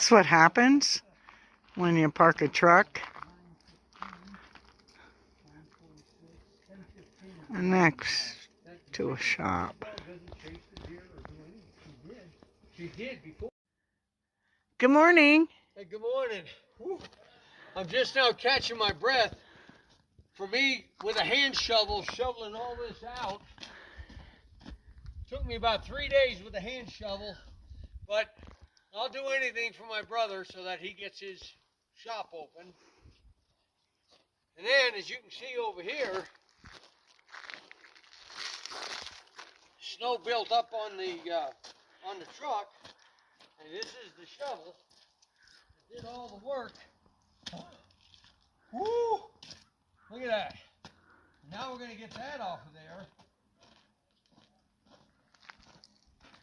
That's what happens when you park a truck next to a shop. She did before. Good morning. Hey, good morning. Whew. I'm just now catching my breath. For me, with a hand shovel, shoveling all this out. Took me about 3 days with a hand shovel, but I'll do anything for my brother so that he gets his shop open. And then, as you can see over here, snow built up on the truck, and this is the shovel that did all the work. Woo! Look at that. Now we're going to get that off of there.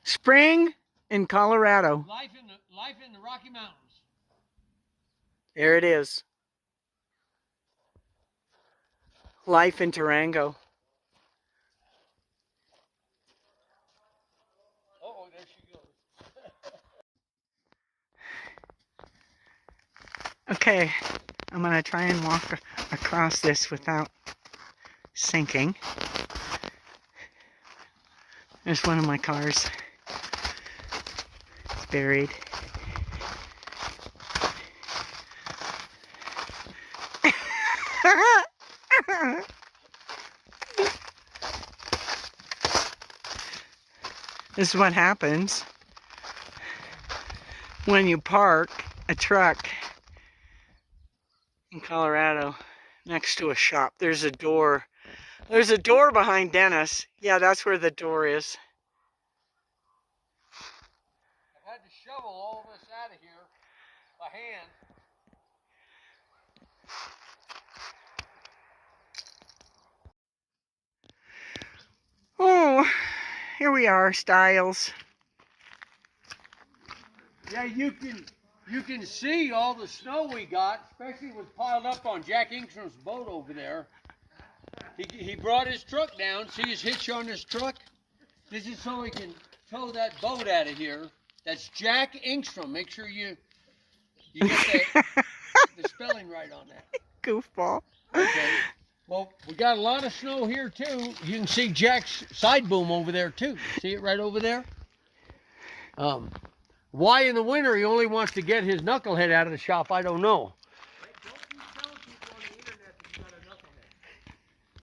Spring in Colorado. Life in the Rocky Mountains. There it is. Life in Durango. Oh, there she goes. Okay, I'm going to try and walk across this without sinking. There's one of my cars. It's buried. This is what happens when you park a truck in Colorado next to a shop. There's a door. There's a door behind Dennis. Yeah, that's where the door is. I had to shovel all this out of here by hand. Oh, here we are, Styles. Yeah, you can see all the snow we got, especially was piled up on Jack Ingstrom's boat over there. He brought his truck down. See his hitch on his truck? This is so he can tow that boat out of here. That's Jack Ingstrom. Make sure you get the spelling right on that. Goofball. Okay. Well, we got a lot of snow here too. You can see Jack's side boom over there too. See it right over there? Why in the winter he only wants to get his knucklehead out of the shop, I don't know.